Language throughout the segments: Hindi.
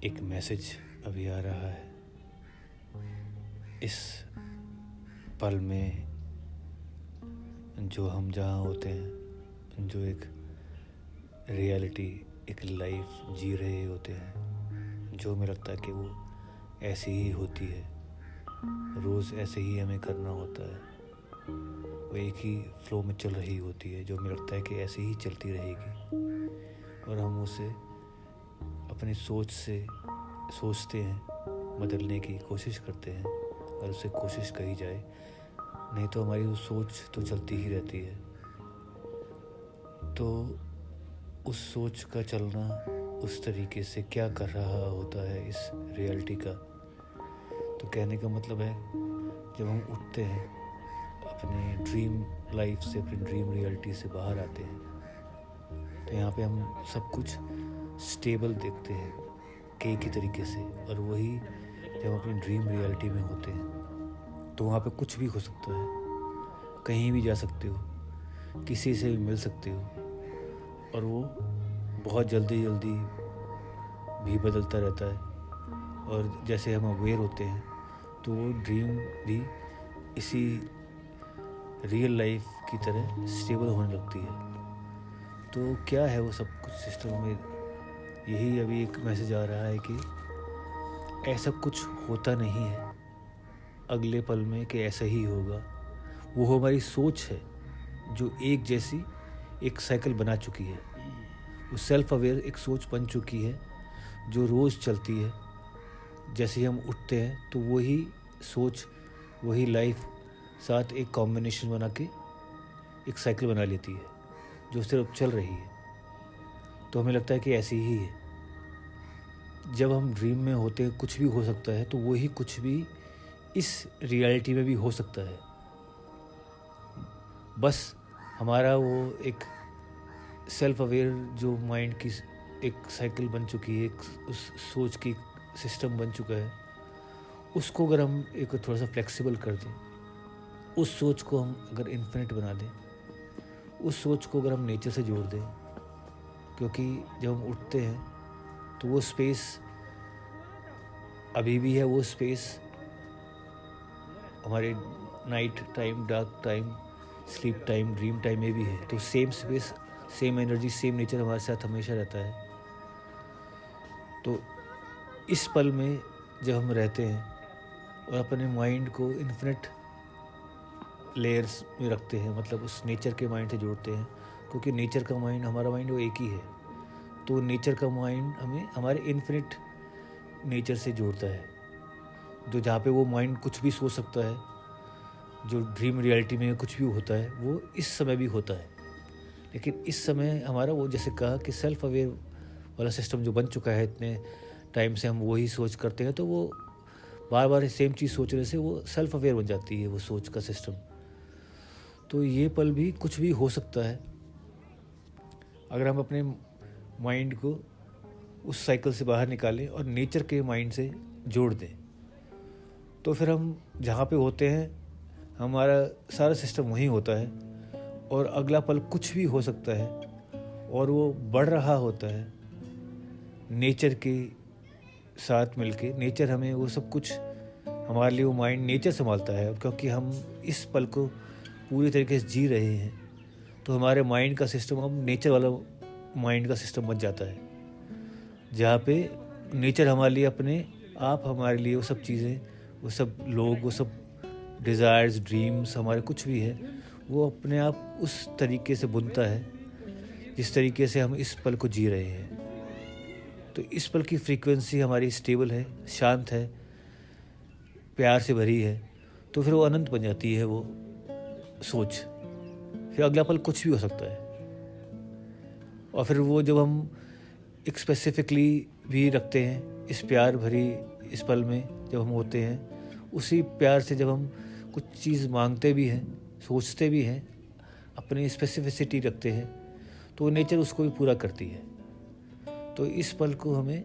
एक मैसेज अभी आ रहा है। इस पल में जो हम जहाँ होते हैं, जो एक रियलिटी, एक लाइफ जी रहे होते हैं, जो हमें लगता है कि वो ऐसी ही होती है, रोज़ ऐसे ही हमें करना होता है, वो एक ही फ्लो में चल रही होती है, जो हमें लगता है कि ऐसे ही चलती रहेगी। और हम उसे अपनी सोच से सोचते हैं, बदलने की कोशिश करते हैं, और उसे कोशिश कही जाए, नहीं तो हमारी वो सोच तो चलती ही रहती है। तो उस सोच का चलना उस तरीके से क्या कर रहा होता है इस रियलिटी का। तो कहने का मतलब है, जब हम उठते हैं अपने ड्रीम लाइफ से, अपनी ड्रीम रियलिटी से बाहर आते हैं, तो यहाँ पे हम सब कुछ स्टेबल देखते हैं के की तरीके से। और वही जब हम अपनी ड्रीम रियलिटी में होते हैं तो वहाँ पे कुछ भी हो सकता है, कहीं भी जा सकते हो, किसी से भी मिल सकते हो, और वो बहुत जल्दी जल्दी भी बदलता रहता है। और जैसे हम अवेयर होते हैं तो वो ड्रीम भी इसी रियल लाइफ की तरह स्टेबल होने लगती है। तो क्या है वो सब कुछ सिस्टम में, यही अभी एक मैसेज आ रहा है कि ऐसा कुछ होता नहीं है अगले पल में कि ऐसा ही होगा। वो हमारी सोच है जो एक जैसी एक साइकिल बना चुकी है। वो सेल्फ अवेयर एक सोच बन चुकी है जो रोज़ चलती है। जैसे ही हम उठते हैं तो वही सोच, वही लाइफ साथ एक कॉम्बिनेशन बना के एक साइकिल बना लेती है जो सिर्फ चल रही है। तो हमें लगता है कि ऐसी ही है। जब हम ड्रीम में होते हैं कुछ भी हो सकता है, तो वही कुछ भी इस रियलिटी में भी हो सकता है। बस हमारा वो एक सेल्फ अवेयर जो माइंड की एक साइकिल बन चुकी है, एक उस सोच की सिस्टम बन चुका है, उसको अगर हम एक थोड़ा सा फ्लेक्सिबल कर दें, उस सोच को हम अगर इन्फिनिट बना दें, उस सोच को अगर हम नेचर से जोड़ दें, क्योंकि जब हम उठते हैं तो वो स्पेस अभी भी है, वो स्पेस हमारे night time, dark time, sleep time, dream time में भी है। तो same space, same energy, same nature हमारे साथ हमेशा रहता है। तो इस पल में जब हम रहते हैं और अपने माइंड को इन्फिनिट लेयर्स में रखते हैं, मतलब उस नेचर के माइंड से जोड़ते हैं, क्योंकि नेचर का माइंड, हमारा माइंड वो एक ही है। तो नेचर का माइंड हमें हमारे इन्फिनिट नेचर से जोड़ता है, जो जहाँ पे वो माइंड कुछ भी सोच सकता है, जो ड्रीम रियलिटी में कुछ भी होता है वो इस समय भी होता है। लेकिन इस समय हमारा वो, जैसे कहा कि सेल्फ अवेयर वाला सिस्टम जो बन चुका है, इतने टाइम से हम वही सोच करते हैं, तो वो बार बार सेम चीज़ सोचने से वो सेल्फ अवेयर बन जाती है वो सोच का सिस्टम। तो ये पल भी कुछ भी हो सकता है अगर हम अपने माइंड को उस साइकिल से बाहर निकालें और नेचर के माइंड से जोड़ दें। तो फिर हम जहाँ पे होते हैं हमारा सारा सिस्टम वहीं होता है, और अगला पल कुछ भी हो सकता है, और वो बढ़ रहा होता है नेचर के साथ मिलके। नेचर हमें वो सब कुछ, हमारे लिए वो माइंड नेचर संभालता है, क्योंकि हम इस पल को पूरी तरीके से जी रहे हैं। तो हमारे माइंड का सिस्टम अब नेचर वाला माइंड का सिस्टम बन जाता है, जहाँ पे नेचर हमारे लिए अपने आप, हमारे लिए वो सब चीज़ें, वो सब लोग, वो सब डिज़ायर्स, ड्रीम्स, हमारे कुछ भी है, वो अपने आप उस तरीके से बुनता है जिस तरीके से हम इस पल को जी रहे हैं। तो इस पल की फ्रीक्वेंसी हमारी स्टेबल है, शांत है, प्यार से भरी है। तो फिर वो अनंत बन जाती है वो सोच। फिर अगला पल कुछ भी हो सकता है। और फिर वो जब हम एक स्पेसिफिकली भी रखते हैं इस प्यार भरी इस पल में, जब हम होते हैं उसी प्यार से, जब हम कुछ चीज़ मांगते भी हैं, सोचते भी हैं, अपनी स्पेसिफिसिटी रखते हैं, तो नेचर उसको भी पूरा करती है। तो इस पल को हमें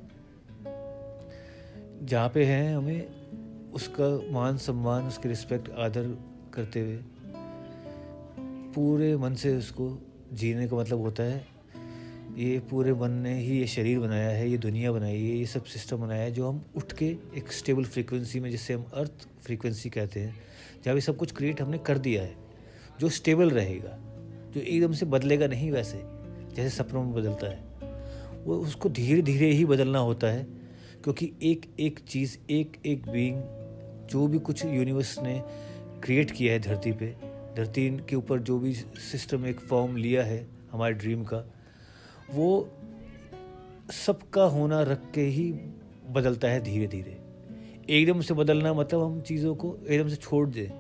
जहाँ पे हैं, हमें उसका मान सम्मान, उसकी रिस्पेक्ट, आदर करते हुए पूरे मन से उसको जीने का मतलब होता है ये पूरे मन ने ही ये शरीर बनाया है, ये दुनिया बनाई है, ये सब सिस्टम बनाया है जो हम उठ के एक स्टेबल फ्रीक्वेंसी में, जिससे हम अर्थ फ्रीक्वेंसी कहते हैं, जहाँ पे सब कुछ क्रिएट हमने कर दिया है, जो स्टेबल रहेगा, जो एकदम से बदलेगा नहीं वैसे जैसे सपनों में बदलता है। वो उसको धीरे धीरे ही बदलना होता है, क्योंकि एक एक चीज़, एक एक बीइंग, जो भी कुछ यूनिवर्स ने क्रिएट किया है धरती पे, धरती के ऊपर जो भी सिस्टम एक फॉर्म लिया है हमारे ड्रीम का, वो सबका होना रख के ही बदलता है धीरे धीरे। एकदम से बदलना मतलब हम चीज़ों को एकदम से छोड़ दें,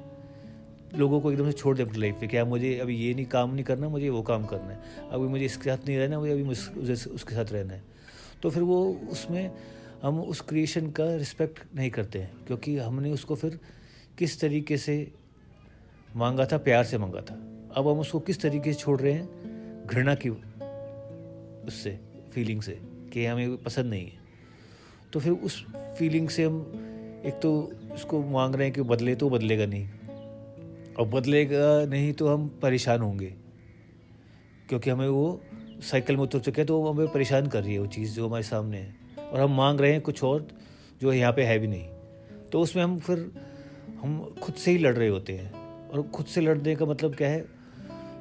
लोगों को एकदम से छोड़ दें अपनी लाइफ में, क्या मुझे अभी ये नहीं काम नहीं करना, मुझे वो काम करना है, अभी मुझे इसके साथ नहीं रहना, मुझे अभी उसके साथ रहना है। तो फिर वो उसमें हम उस क्रिएशन का रिस्पेक्ट नहीं करते हैं, क्योंकि हमने उसको फिर किस तरीके से मांगा था, प्यार से मांगा था। अब हम उसको किस तरीके से छोड़ रहे हैं, घृणा की उससे फीलिंग से, कि हमें पसंद नहीं है। तो फिर उस फीलिंग से हम एक तो उसको मांग रहे हैं कि बदले, तो बदलेगा नहीं, और बदलेगा नहीं तो हम परेशान होंगे, क्योंकि हमें वो साइकिल में उतर चुके हैं, तो वो हमें परेशान कर रही है वो चीज़ जो हमारे सामने है, और हम मांग रहे हैं कुछ और जो यहाँ पे है भी नहीं। तो उसमें हम खुद से ही लड़ रहे होते हैं। और खुद से लड़ने का मतलब क्या है,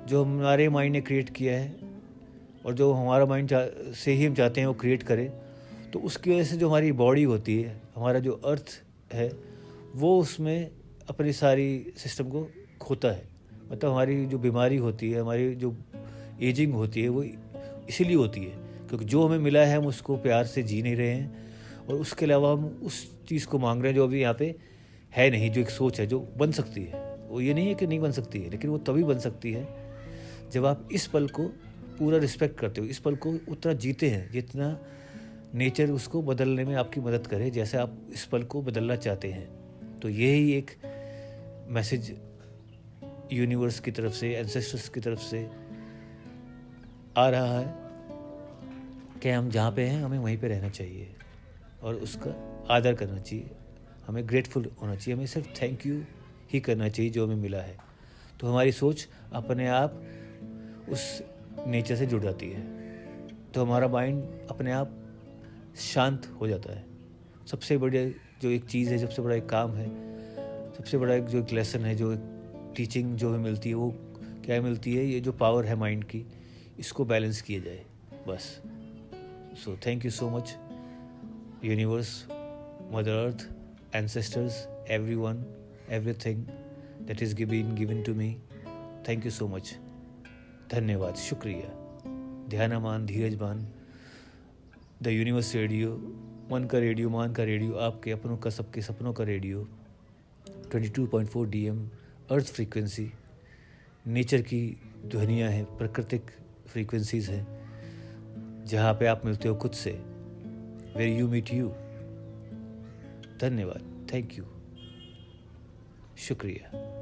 जो हमारे माइंड ने क्रिएट किया है और जो हमारा माइंड से ही हम चाहते हैं वो क्रिएट करे, तो उसकी वजह से जो हमारी बॉडी होती है, हमारा जो अर्थ है, वो उसमें अपनी सारी सिस्टम को खोता है। मतलब हमारी जो बीमारी होती है, हमारी जो एजिंग होती है, वो इसीलिए होती है क्योंकि जो हमें मिला है हम उसको प्यार से जी नहीं रहे हैं, और उसके अलावा हम उस चीज़ को मांग रहे हैं जो अभी यहाँ पे है नहीं, जो एक सोच है जो बन सकती है। वो ये नहीं है कि नहीं बन सकती है, लेकिन वो तभी बन सकती है जब आप इस पल को पूरा रिस्पेक्ट करते हो, इस पल को उतना जीते हैं जितना नेचर उसको बदलने में आपकी मदद करे, जैसे आप इस पल को बदलना चाहते हैं। तो यही एक मैसेज यूनिवर्स की तरफ से, एंसेस्टर्स की तरफ से आ रहा है कि हम जहाँ पे हैं हमें वहीं पे रहना चाहिए और उसका आदर करना चाहिए, हमें ग्रेटफुल होना चाहिए, हमें सिर्फ थैंक यू ही करना चाहिए जो हमें मिला है। तो हमारी सोच अपने आप उस नेचर से जुड़ जाती है, तो हमारा माइंड अपने आप शांत हो जाता है। सबसे बड़ी जो एक चीज़ है, सबसे बड़ा एक काम है, सबसे बड़ा एक जो एक लेसन है, जो एक टीचिंग जो हमें मिलती है, वो क्या मिलती है, ये जो पावर है माइंड की, इसको बैलेंस किया जाए बस। So thank you so much universe, mother earth, ancestors, everyone, everything that is been given to me. Thank you so much. धन्यवाद, शुक्रिया। ध्यानमान, धीरजमान, द यूनिवर्स रेडियो, मन का रेडियो, मान का रेडियो, आपके अपनों का, सबके सपनों का रेडियो, 22.4 DM अर्थ फ्रीक्वेंसी, नेचर की ध्वनियाँ हैं, प्राकृतिक फ्रीक्वेंसीज हैं, जहाँ पे आप मिलते हो खुद से, वेर यू मीट यू। धन्यवाद, थैंक यू, शुक्रिया।